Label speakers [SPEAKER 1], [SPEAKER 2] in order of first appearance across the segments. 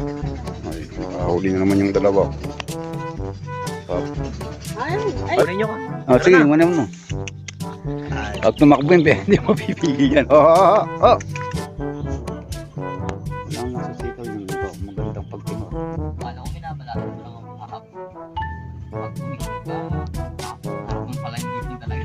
[SPEAKER 1] Ay, huli na naman yung dalawa.
[SPEAKER 2] Kunin nyo ka.
[SPEAKER 1] Sige, muna mo. Pag tumakbo yun, hindi mo pipigyan. Oh! Walang nasasitaw yung iba. Magandang pagtinor.
[SPEAKER 2] Wala ko binabalatan ko lang ang mahap. Pag tumikot ka, tapos pala yung ipin talaga.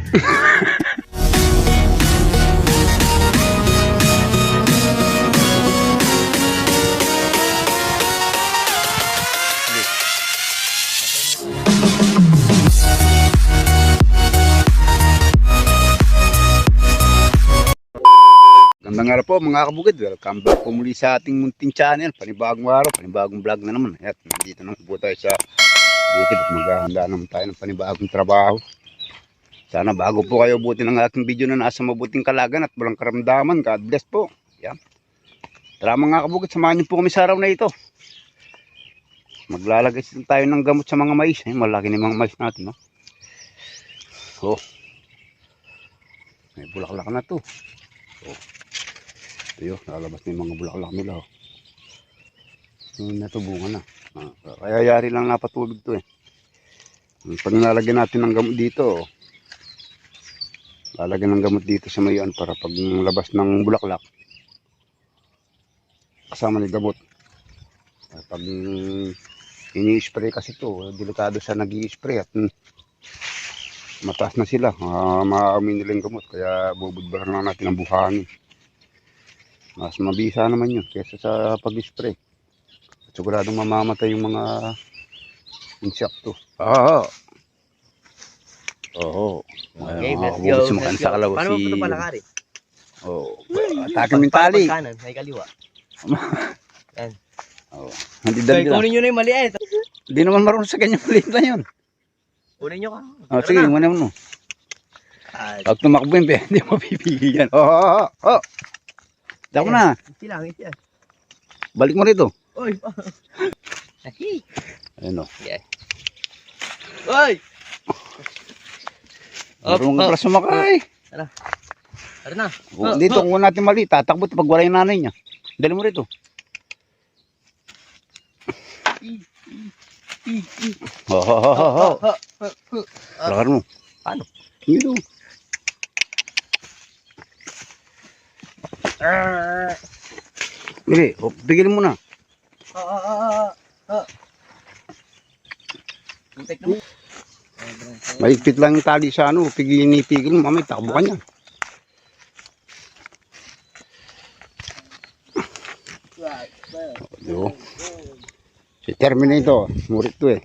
[SPEAKER 1] Gandang araw po mga kabukid. Welcome back po muli sa ating munting channel. Panibagong araw, panibagong vlog na naman. At nandito na po tayo sa bukid at maghahanda naman tayo ng panibagong trabaho. Sana bago po kayo buti ng aking video na nasa mabuting kalagan at walang karamdaman. God bless po. Yan. Tara mga kabukid, samahan niyo po kami sa araw na ito. Maglalagay tayo ng gamot sa mga mais. Ay, malaki na yung mga mais natin. No? Oh. May bulaklak na to. Oh. Ito yun, lalabas na yung mga bulaklak nila. Oh. Natubungan na. Kaya yari lang napatubig to eh. Pag nalagyan natin ng gamot dito, oh. Lalagyan ng gamot dito sa mayan para pag labas ng bulaklak, kasama ni gamot. Pag ini-spray kasi to, delikado sa nag-i-spray at mataas na sila. Maaamin nila yung gamot, kaya bubudbaran lang natin ang buhangin. Mas mabisa naman yun kaysa sa pag-spray. Siguradong mamamatay yung mga insekto.
[SPEAKER 2] Okay, let's go. Paano mo ito palakari?
[SPEAKER 1] Atakin yung tali.
[SPEAKER 2] Kanan, may kaliwa. Yan.
[SPEAKER 1] Hindi
[SPEAKER 2] So, kunin nyo na yung maliit.
[SPEAKER 1] Hindi naman marunong sa ganyan maliit na yun.
[SPEAKER 2] Kunin nyo ka.
[SPEAKER 1] Sige, muna mo. Pag tumakbo yun, hindi mo pipigyan. Dako na.
[SPEAKER 2] Lang.
[SPEAKER 1] Balik mo rito.
[SPEAKER 2] Oy.
[SPEAKER 1] Ayun o.
[SPEAKER 2] Yeah. Oy.
[SPEAKER 1] Marunong ka pala sumakay.
[SPEAKER 2] Tara na.
[SPEAKER 1] Dito kung natin mali, tatakbo pag wala yung nanay niya. Dali mo rito. Lakar mo.
[SPEAKER 2] Paano?
[SPEAKER 1] Dito. Dili, bigilin mo na. Mahigpit lang yung tali sa ano, pigil mo, mamay takbo ka niya. Si Terminator, murit to eh.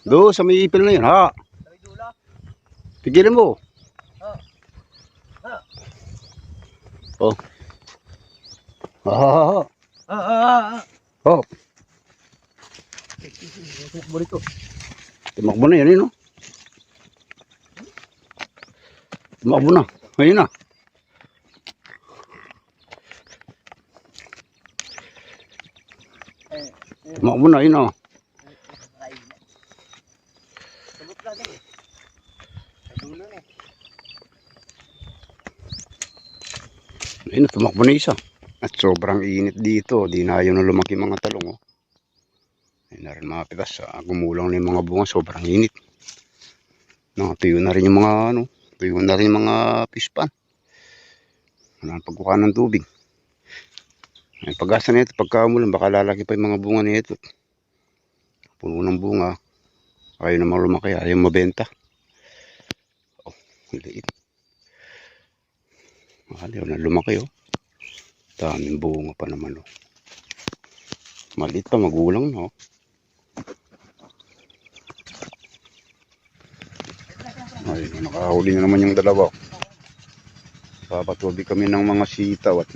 [SPEAKER 1] Do, sa may ipil na yun, ha? Pigilin mo. Oh. Tumakbo na yan, no? Tumakbo na. Ayun na. Tumakbo na, ayun na. Ayun na, tumakbo na isa. At sobrang init dito. Di na ayaw na lumaki mga talong. Oh. Ayun na rin mga pitas. Gumulang na yung mga bunga. Sobrang init. Tuyo na rin yung mga tuyo na rin yung mga pispan. Wala pagkuha ng tubig. Ay, pag-asa na ito. Pagka umulan, baka lalaki pa yung mga bunga na ito. Puno ng bunga. Ayaw naman lumaki. Ayaw mabenta. Oh, liit. Ayaw na lumaki oh. Daming bunga pa naman oh. Maliit pa, magulang no. Ay, nakahuli na naman yung dalawa. Papatubig kami ng mga sitaw at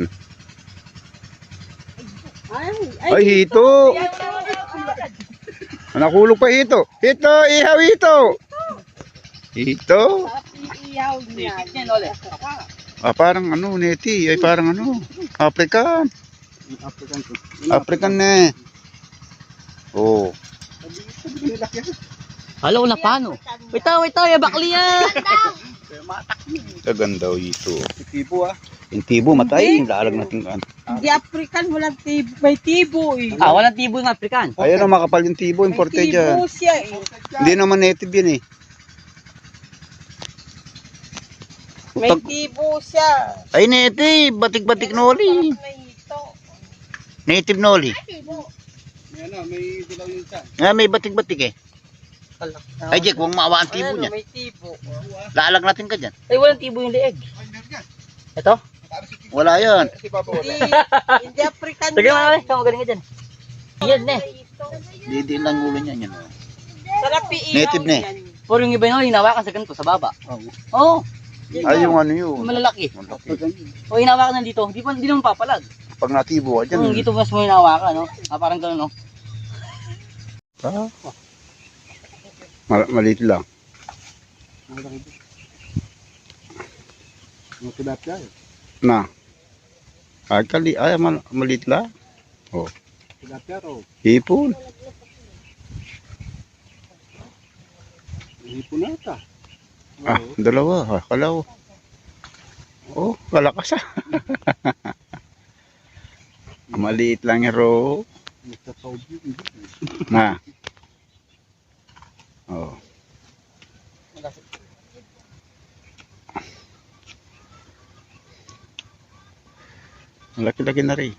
[SPEAKER 1] ay hito. Nakulog pa hito. Hito, ihaw hito. Hito. Parang neti, ay parang African. African eh. Oh.
[SPEAKER 2] Halo na paano? Witaw, ya bakli yan.
[SPEAKER 1] Kaganda ito. Intibo Intibo matay, lalag natin kan.
[SPEAKER 3] Hindi African, walang tibo. May tibo eh.
[SPEAKER 2] Walang tibo yung African.
[SPEAKER 1] Ayun ang makapal yung tibo,
[SPEAKER 3] May
[SPEAKER 1] imported
[SPEAKER 3] tibo
[SPEAKER 1] dyan.
[SPEAKER 3] siya eh.
[SPEAKER 1] Hindi naman native yun eh.
[SPEAKER 3] May tibo siya.
[SPEAKER 1] Ay native, batik-batik noli.
[SPEAKER 3] May ito.
[SPEAKER 1] Native noli.
[SPEAKER 3] Tibo.
[SPEAKER 1] May batik-batik eh. Ay Jack, huwag maawa ang tibo niya.
[SPEAKER 3] May tibo.
[SPEAKER 1] Laalag natin ka dyan.
[SPEAKER 2] Ay, walang tibo yung leeg. Ito?
[SPEAKER 1] Wala yan.
[SPEAKER 3] Hindi African
[SPEAKER 2] Sige mga
[SPEAKER 3] yan.
[SPEAKER 2] ikaw magaling ka dyan. Yan eh.
[SPEAKER 1] Hindi lang ulo niyan yan.
[SPEAKER 3] Sarap iihaw
[SPEAKER 1] Native na eh.
[SPEAKER 3] yan.
[SPEAKER 2] Puro yung iba yun, hinawakan sa ganito, sa baba. Oo.
[SPEAKER 1] Ay yung ano yun.
[SPEAKER 2] Malalaki.
[SPEAKER 1] Malaki.
[SPEAKER 2] O hinawakan nandito, hindi naman papalag.
[SPEAKER 1] Pag natibo ka dyan.
[SPEAKER 2] Dito mas mo hinawakan, no? Parang gano'n, no?
[SPEAKER 1] Maliit lang. Na. Ay, maliit lang. Oh. Hipon. Dalawa. Kalaw. Oh, kalakas ah. Maliit lang yung ro. Na. Oh. Laki-laki na rin.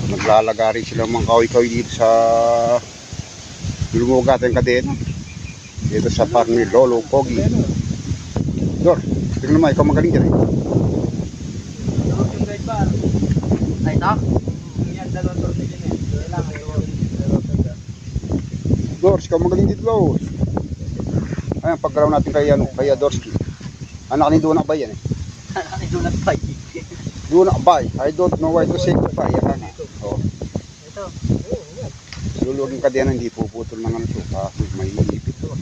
[SPEAKER 1] Naglalagari sila mga kawi-kawi dito sa lumugat ang kadena. Dito sa farm ni Lolo Pogi. Dor, tingnan mo, ikaw magaling dyan eh.
[SPEAKER 2] Ay, ito?
[SPEAKER 1] Dors, ikaw magaling dito, Dors. Ayan, paggalaw natin kay Dorski. Anak ni Duna Bay yan eh.
[SPEAKER 2] Ay, doon at pay.
[SPEAKER 1] Duna Bay, I don't know why to say goodbye. Yan nga. Oh.
[SPEAKER 2] Ito.
[SPEAKER 1] Lulugin ka din, hindi puputol ng ano to. Kasi may ipit to.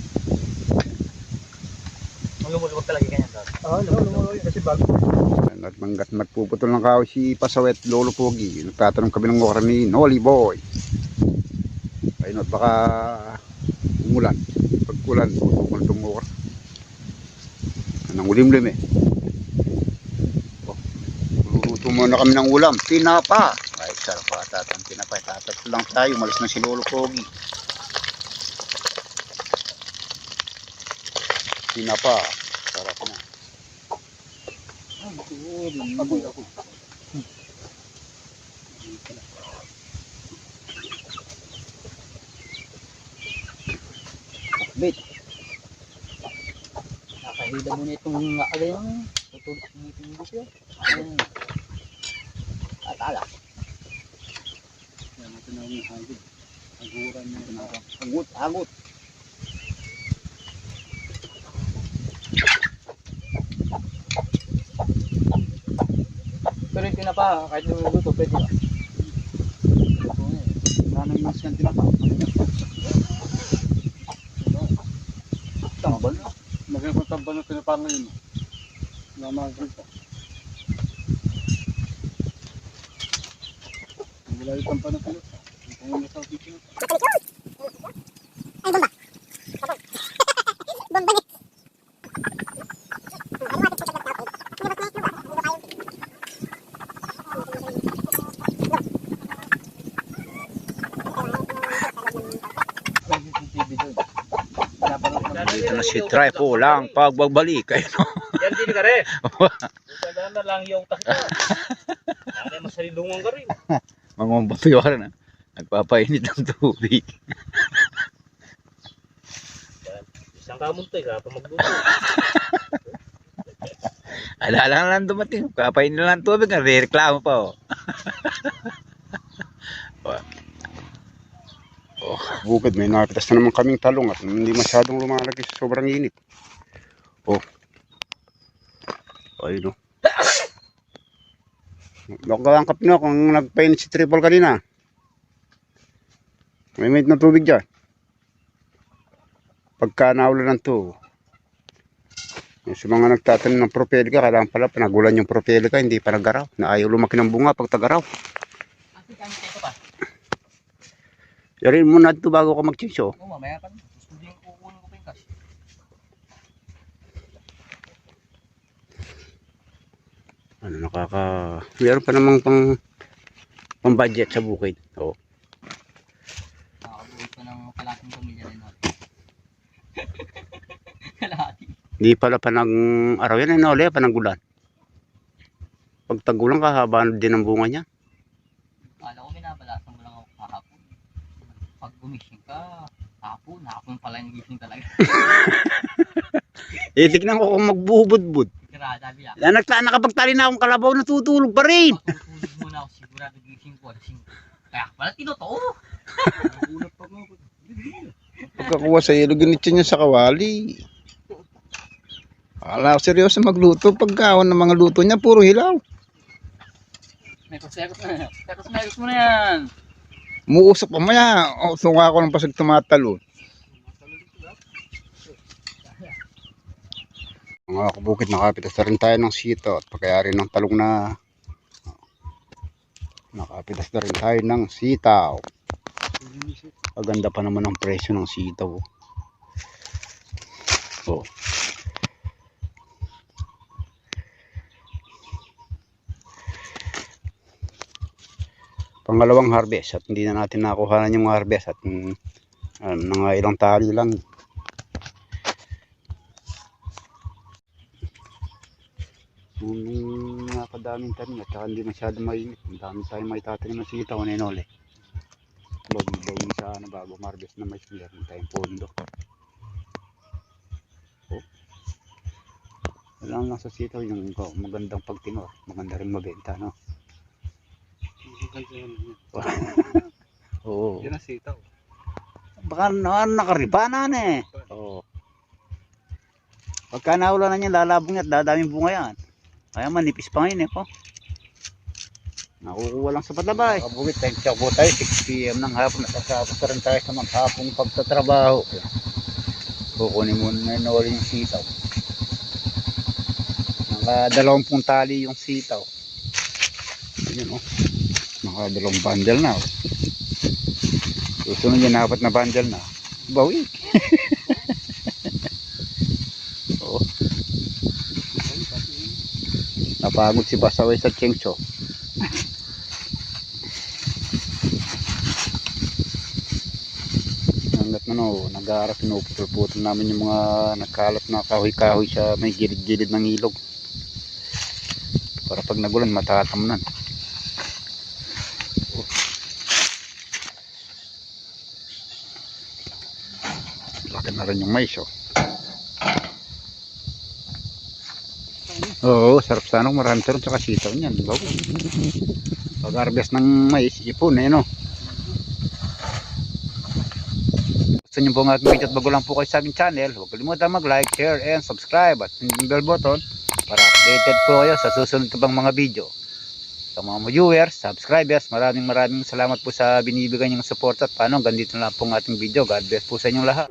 [SPEAKER 2] Lumulubog talaga ganyan, Dor.
[SPEAKER 3] lumulog kasi bago.
[SPEAKER 1] At manggat magpuputol ng kahoy si Pasawet Lolo Pogi. Nagtatanong kami ng mukha ni Noli Boy. Ayun at baka umulan. Pagkulan, pupukul itong mukha. Anong ulim-lim eh. Oh, luluto muna kami ng ulam. Tinapa. Ay, sarap pa tatang tinapa. Tatat lang tayo. Malis na si Lolo Pogi. Tinapa. Sarap na. Ako. Bait.
[SPEAKER 2] Nakahida mo na itong nakagayon. Tutulog mo itong gusto. At ala.
[SPEAKER 1] Yan ito na yung hagod. Haguran na. Agot.
[SPEAKER 2] Pero yung tinapa, kahit lumuluto, pwede ba?
[SPEAKER 1] Nanang mas yan tinapa. Tambal. Maganda pa tambal na tinapa ngayon. Namagod pa. Wala yung tambal na tinapa. Kung ano sa video.
[SPEAKER 4] Ay, bomba. Bomba ni.
[SPEAKER 1] Dito na si Trifo lang pagbabalik.
[SPEAKER 5] Yan din ka rin. Kaya na lang yung takita. Yan ay masalilungan ka rin.
[SPEAKER 1] Mangumbapiwara na. Nagpapainit ng tubig.
[SPEAKER 5] Isang kamuntay ka pa magluto.
[SPEAKER 1] Alala na lang dumating. Papainit na lang tubig. Nare-reklamo pa oh. Oh, bukid may napitas na naman kaming talong at hindi masyadong lumalaki sa sobrang init. Oh. Ayun oh. Lokal ang kapino kung nagpainit si Triple kanina. May mainit na tubig dyan. Pagka naulan to. Yung sa mga nagtatanim ng propelika, kailangan pala panagulan yung propelika, hindi pa nagaraw. Na ayaw lumaki ng bunga pag tagaraw.
[SPEAKER 2] Ate, kami ito pa.
[SPEAKER 1] Yarin mo na ito bago ka mag-change oh.
[SPEAKER 2] Oo, mamaya pa. Hindi yung kukunin ko pa yung cash.
[SPEAKER 1] Ano, meron pa namang pang budget sa bukid. Oo.
[SPEAKER 2] Nakakabuhay pa ng kalating pamilya rin natin. Kalahati.
[SPEAKER 1] Hindi pala araw yan, Noli, pananggulan. Pag tagulan, kahabaan din ang bunga niya.
[SPEAKER 2] Kala ko minabalasan mo lang ako kahapon. Pag gumising ka, hapon pala yung gising talaga.
[SPEAKER 1] Tignan ko kung magbubudbud.
[SPEAKER 2] Kaya sabi niya,
[SPEAKER 1] Nakapagtali na akong kalabaw, natutulog pa rin.
[SPEAKER 2] matutulog muna ako sigurado gising ko. Kaya pala tinotoo.
[SPEAKER 4] Pagkakuha sa ilo, ganito niya sa kawali. Akala ko seryoso magluto. Pagkaon ng mga luto niya, puro hilaw.
[SPEAKER 2] Sekos mo na yan.
[SPEAKER 4] Muusap pa maya. O, tunga ko ng pasag tumatalo.
[SPEAKER 1] Mga kabukid, nakapitas na rin tayo ng sito at pagkayari ng talong na nakapitas na rin tayo ng sitaw. Maganda pa naman ang presyo ng sitaw. Oh. Pangalawang harvest at hindi na natin nakuha yung mga harvest at mga ilang tali lang. Nakadaming tanim at saka hindi masyado mainit. Ang dami tayong may tatanim ng sitaw na inole. Bagay sa bago harvest na mais, meron tayong pondo. Oh. Alam lang sa sitaw yung magandang pagtinor. Maganda rin mabenta, no? Oo.
[SPEAKER 4] Yan ang sitaw.
[SPEAKER 1] Baka nakaribanan eh. Oo. Pagka naulan na niya, lalabong at dadaming bunga yan. Kaya manipis pa ngayon eh po. Nakukuha lang sa patlabay.
[SPEAKER 4] Kabukit, time check po tayo. 6 PM ng hapon. Nakasapos na rin tayo sa maghapong pagtatrabaho. Kukunin muna na inole yung sitaw. Naka 20 tali yung sitaw. Ayan, oh. Naka 2 bundle na. Oh. Susunod yan, 4 na bundle na. Bawi. Oo. Napagod si Pasaway sa Chengcho. Hanggat nag-aaral, pinuputol-putol namin yung mga nagkalat na kahoy-kahoy sa may gilid-gilid ng ilog. Para pag nagulan, matatamnan. Laki na rin yung mais, oh. Oo, sarap sana kung marami tayo tsaka sitaw niyan. Bago. Pag-harvest ng mais, ipon eh, no? Gusto nyo po ang ating video at bago lang po kayo sa aking channel, huwag kalimutan mag-like, share, and subscribe at yung bell button para updated po kayo sa susunod ko pang mga video. Sa mga viewers, subscribers, maraming salamat po sa binibigay niyong support at paano, hanggang dito na lang po ang ating video. God bless po sa inyong lahat.